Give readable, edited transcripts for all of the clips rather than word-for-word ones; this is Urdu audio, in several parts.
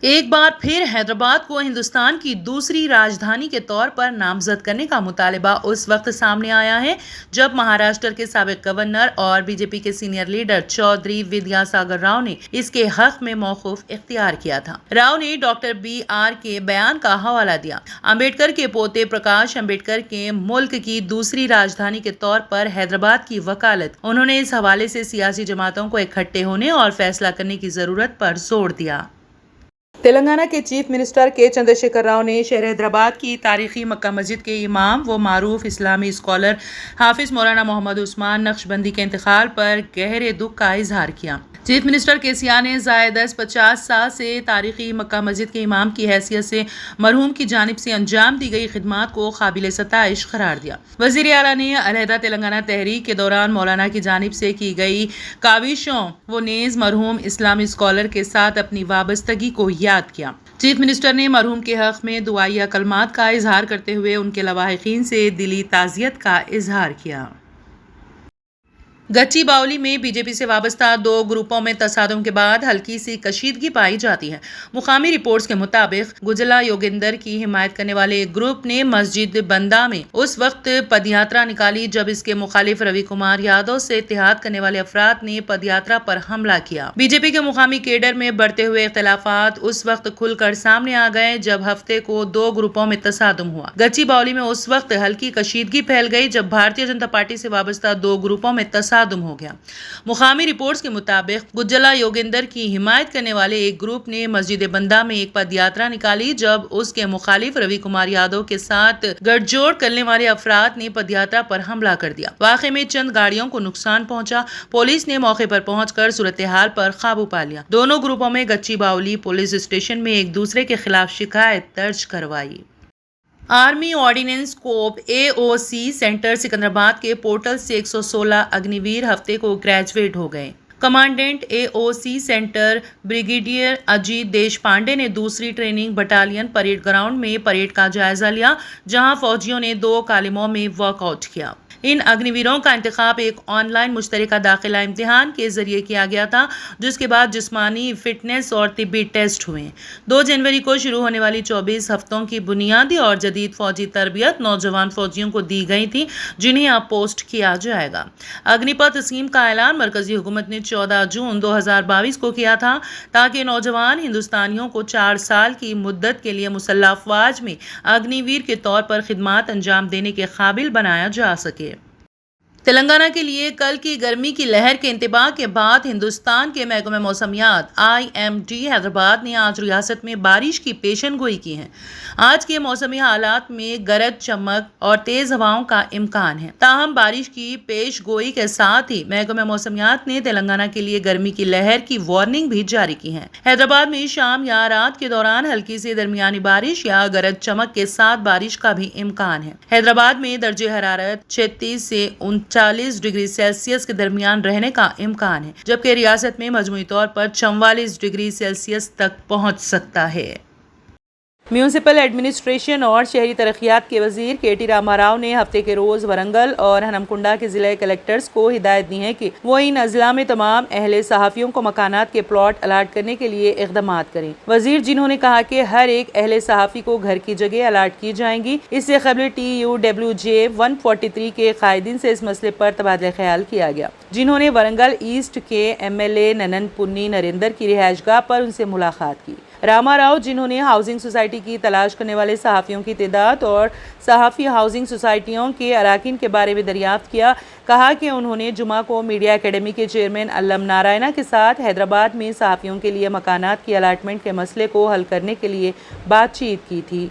ایک بار پھر حیدرآباد کو ہندوستان کی دوسری راجدھانی کے طور پر نامزد کرنے کا مطالبہ اس وقت سامنے آیا ہے جب مہاراشٹر کے سابق گورنر اور بی جے پی کے سینئر لیڈر چودھری ودیا ساگر راؤ نے اس کے حق میں موقف اختیار کیا تھا۔ راؤ نے ڈاکٹر بی آر کے بیان کا حوالہ دیا۔ امبیڈکر کے پوتے پرکاش امبیڈکر کے ملک کی دوسری راجدھانی کے طور پر حیدرآباد کی وکالت۔ انہوں نے اس حوالے سے سیاسی جماعتوں کو اکٹھے ہونے اور فیصلہ کرنے کی ضرورت پر زور دیا۔ تلنگانہ کے چیف منسٹر کے چندرشیکھر راؤ نے شہر حیدرآباد کی تاریخی مکہ مسجد کے امام و معروف اسلامی اسکالر حافظ مولانا محمد عثمان نقشبندی کے انتقال پر گہرے دکھ کا اظہار کیا۔ چیف منسٹر کے نے زائد 50 سال سے تاریخی مکہ مسجد کے امام کی حیثیت سے مرحوم کی جانب سے انجام دی گئی خدمات کو قابل ستائش قرار دیا۔ وزیر اعلیٰ نے علیحدہ تلنگانہ تحریک کے دوران مولانا کی جانب سے کی گئی کاوشوں و نیز مرحوم اسلامی اسکالر کے ساتھ اپنی وابستگی کو یاد کیا۔ چیف منسٹر نے مرحوم کے حق میں دعائیہ کلمات کا اظہار کرتے ہوئے ان کے لواحقین سے دلی تعزیت کا اظہار کیا۔ گچی باؤلی میں بی جے پی سے وابستہ 2 گروپوں میں تصادم کے بعد ہلکی سی کشیدگی پائی جاتی ہے۔ مقامی رپورٹس کے مطابق گجلا یوگیندر کی حمایت کرنے والے ایک گروپ نے مسجد بندہ میں اس وقت پد یاترا نکالی جب اس کے مخالف روی کمار یادو سے اتحاد کرنے والے افراد نے پد یاترا پر حملہ کیا۔ بی جے پی کے مقامی کیڈر میں بڑھتے ہوئے اختلافات اس وقت کھل کر سامنے آ گئے جب ہفتے کو 2 گروپوں میں تصادم ہوا۔ گچی باؤلی میں اس وقت ہلکی کشیدگی پھیل گئی جب بھارتیہ جنتا پارٹی سے وابستہ 2 گروپوں میں تصادم ہو گیا۔ مقامی رپورٹس کے مطابق گجلا یوگیندر کی حمایت کرنے والے ایک گروپ نے مسجد بندہ میں ایک پد یاترا نکالی جب اس کے مخالف روی کمار یادو کے ساتھ گٹھ جوڑ کرنے والے افراد نے پد یاترا پر حملہ کر دیا۔ واقعے میں چند گاڑیوں کو نقصان پہنچا۔ پولیس نے موقع پر پہنچ کر صورتحال پر قابو پا لیا۔ دونوں گروپوں میں گچی باؤلی پولیس اسٹیشن میں ایک دوسرے کے خلاف شکایت درج کروائی۔ آرمی آرڈیننس کوپ AOC سینٹر سکندرآباد کے پورٹل سے 116 اگنی ویر ہفتے کو گریجویٹ ہو گئے۔ Commandant AOC centre brigadier Ajit دیش پانڈے نے دوسری ٹریننگ بٹالین پریڈ گراؤنڈ میں پریڈ کا جائزہ لیا جہاں فوجیوں نے 2 کالموں میں ورک آؤٹ کیا۔ ان اگنی ویروں کا انتخاب ایک آن لائن مشترکہ داخلہ امتحان کے ذریعے کیا گیا تھا جس کے بعد جسمانی فٹنس اور طبی ٹیسٹ ہوئے۔ 2 جنوری کو شروع ہونے والی 24 ہفتوں کی بنیادی اور جدید فوجی تربیت نوجوان فوجیوں کو دی گئی تھی جنہیں اب پوسٹ کیا جائے گا۔ اگنی پتھ اسکیم کا اعلان مرکزی حکومت نے 14 جون 2022 کو کیا تھا تاکہ نوجوان ہندوستانیوں کو 4 سال کی مدت کے لیے مسلح افواج میں اگنی ویر کے طور پر خدمات انجام دینے کے قابل بنایا جا سکے۔ تلنگانہ کے لیے کل کی گرمی کی لہر کے انتباہ کے بعد ہندوستان کے محکمہ موسمیات IMD حیدرآباد نے آج ریاست میں بارش کی پیشن گوئی کی ہے۔ آج کے موسمی حالات میں گرج چمک اور تیز ہواؤں کا امکان ہے۔ تاہم بارش کی پیش گوئی کے ساتھ ہی محکمہ موسمیات نے تلنگانہ کے لیے گرمی کی لہر کی وارننگ بھی جاری کی ہے۔ حیدرآباد میں شام یا رات کے دوران ہلکی سے درمیانی بارش یا گرج چمک کے ساتھ بارش کا بھی امکان ہے۔ حیدرآباد میں درجہ حرارت 36 سے 39 ڈگری سیلسیس کے درمیان رہنے کا امکان ہے جبکہ ریاست میں مجموعی طور پر 44 ڈگری سیلسیس تک پہنچ سکتا ہے۔ میونسپل ایڈمنسٹریشن اور شہری ترقیات کے وزیر KT راما راؤ نے ہفتے کے روز ورنگل اور ہنمکنڈا کے ضلع کلکٹرز کو ہدایت دی ہے کہ وہ ان اضلاع میں تمام اہل صحافیوں کو مکانات کے پلاٹ الاٹ کرنے کے لیے اقدامات کریں۔ وزیر جنہوں نے کہا کہ ہر ایک اہل صحافی کو گھر کی جگہ الاٹ کی جائیں گی۔ اس سے قبل TUWJ 143 کے قائدین سے اس مسئلے پر تبادلہ خیال کیا گیا جنہوں نے ورنگل ایسٹ کے MLA ننن پنی نریندر کی رہائش گاہ پر ان سے ملاقات کی۔ راما راؤ جنہوں نے ہاؤسنگ سوسائٹی کی تلاش کرنے والے صحافیوں کی تعداد اور صحافی ہاؤسنگ سوسائٹیوں کے اراکین کے بارے میں دریافت کیا، کہا کہ انہوں نے جمعہ کو میڈیا اکیڈمی کے چیئرمین الم نارائنا کے ساتھ حیدرآباد میں صحافیوں کے لیے مکانات کی الاٹمنٹ کے مسئلے کو حل کرنے کے لیے بات چیت کی تھی۔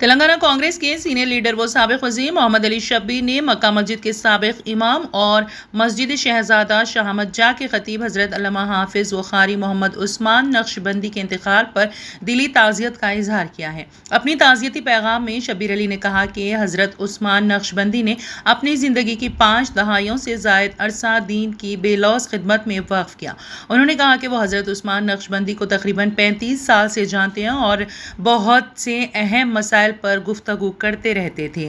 تلنگانہ کانگریس کے سینئر لیڈر و سابق وزیر محمد علی شبیر نے مکہ مسجد کے سابق امام اور مسجد شہزادہ شاہ احمد جاہ کے خطیب حضرت علامہ حافظ و قاری محمد عثمان نقشبندی کے انتقال پر دلی تعزیت کا اظہار کیا ہے۔ اپنی تعزیتی پیغام میں شبیر علی نے کہا کہ حضرت عثمان نقشبندی نے اپنی زندگی کی 5 دہائیوں سے زائد عرصہ دین کی بے لوث خدمت میں وقف کیا۔ انہوں نے کہا کہ وہ حضرت عثمان نقشبندی کو تقریباً 35 سال سے جانتے ہیں اور بہت سے اہم مسائل پر گفتگو کرتے رہتے تھے۔